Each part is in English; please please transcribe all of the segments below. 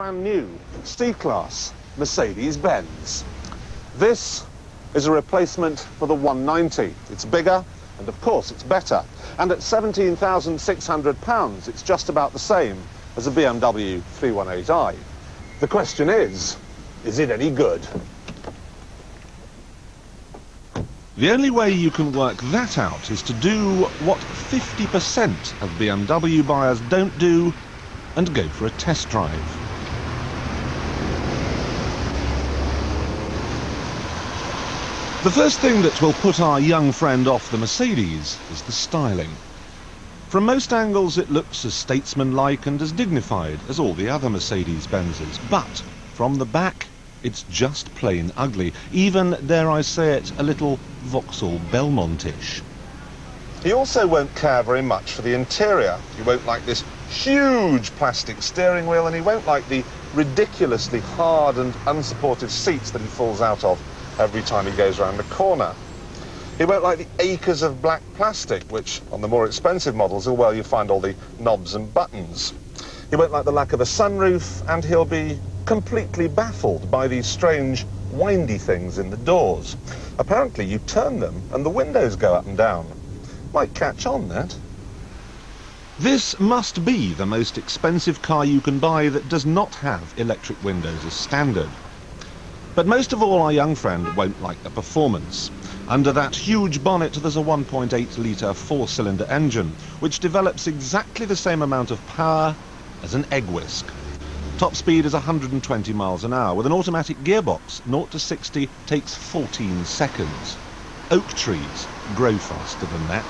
Brand new C-Class Mercedes-Benz. This is a replacement for the 190. It's bigger and of course it's better. And at £17,600 it's just about the same as a BMW 318i. The question is it any good? The only way you can work that out is to do what 50% of BMW buyers don't do and go for a test drive. The first thing that will put our young friend off the Mercedes is the styling. From most angles it looks as statesmanlike and as dignified as all the other Mercedes-Benzes, but from the back it's just plain ugly, even, dare I say it, a little Vauxhall Belmont-ish. He also won't care very much for the interior. He won't like this huge plastic steering wheel, and he won't like the ridiculously hard and unsupported seats that he falls out of every time he goes around a corner. He won't like the acres of black plastic, which on the more expensive models are where you find all the knobs and buttons. He won't like the lack of a sunroof, and he'll be completely baffled by these strange windy things in the doors. Apparently you turn them and the windows go up and down. Might catch on, that. This must be the most expensive car you can buy that does not have electric windows as standard. But most of all, our young friend won't like the performance. Under that huge bonnet there's a 1.8-litre four-cylinder engine, which develops exactly the same amount of power as an egg whisk. Top speed is 120 miles an hour. With an automatic gearbox, 0 to 60 takes 14 seconds. Oak trees grow faster than that.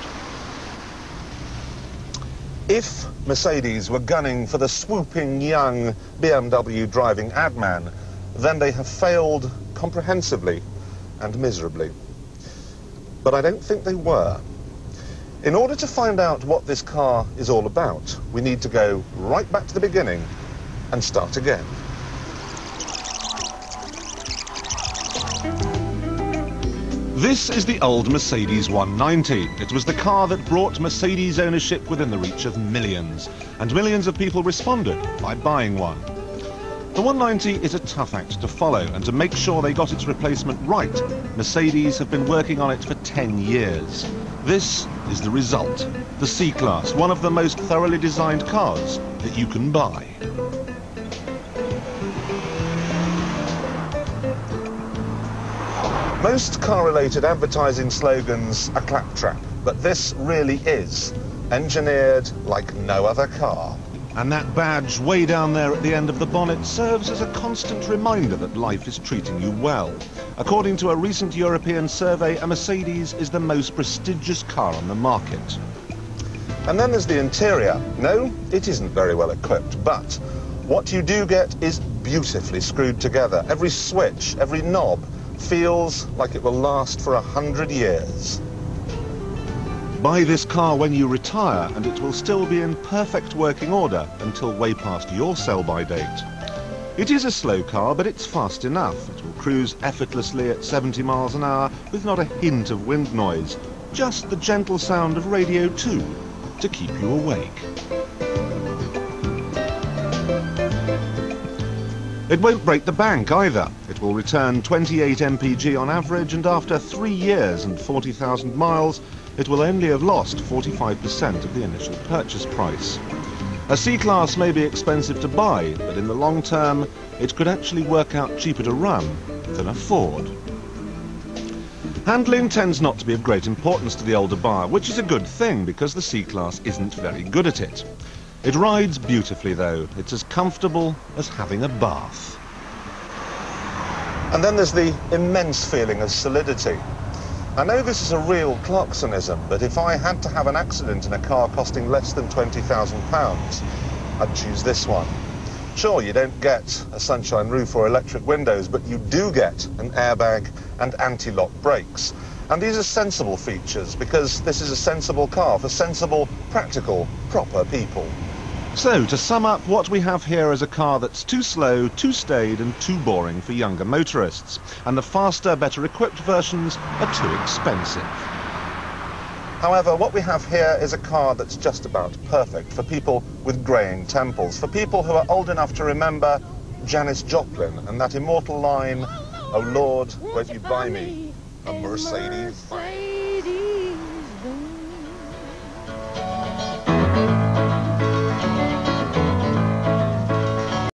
If Mercedes were gunning for the swooping young BMW driving ad man, then they have failed comprehensively and miserably. But I don't think they were. In order to find out what this car is all about, we need to go right back to the beginning and start again. This is the old Mercedes 190. It was the car that brought Mercedes ownership within the reach of millions, and millions of people responded by buying one. The 190 is a tough act to follow, and to make sure they got its replacement right, Mercedes have been working on it for 10 years. This is the result, the C-Class, one of the most thoroughly designed cars that you can buy. Most car-related advertising slogans are claptrap, but this really is engineered like no other car. And that badge way down there at the end of the bonnet serves as a constant reminder that life is treating you well. According to a recent European survey, a Mercedes is the most prestigious car on the market. And then there's the interior. No, it isn't very well equipped, but what you do get is beautifully screwed together. Every switch, every knob feels like it will last for 100 years. Buy this car when you retire and it will still be in perfect working order until way past your sell-by date. It is a slow car, but it's fast enough. It will cruise effortlessly at 70 miles an hour with not a hint of wind noise, just the gentle sound of Radio 2 to keep you awake. It won't break the bank either. It will return 28 mpg on average, and after 3 years and 40,000 miles, it will only have lost 45% of the initial purchase price. A C-Class may be expensive to buy, but in the long term, it could actually work out cheaper to run than a Ford. Handling tends not to be of great importance to the older buyer, which is a good thing because the C-Class isn't very good at it. It rides beautifully though. It's as comfortable as having a bath. And then there's the immense feeling of solidity. I know this is a real Clarksonism, but if I had to have an accident in a car costing less than £20,000, I'd choose this one. Sure, you don't get a sunshine roof or electric windows, but you do get an airbag and anti-lock brakes. And these are sensible features because this is a sensible car for sensible, practical, proper people. So, to sum up, what we have here is a car that's too slow, too staid and too boring for younger motorists. And the faster, better equipped versions are too expensive. However, what we have here is a car that's just about perfect for people with greying temples, for people who are old enough to remember Janis Joplin and that immortal line, "Oh Lord, won't you buy me a Mercedes?"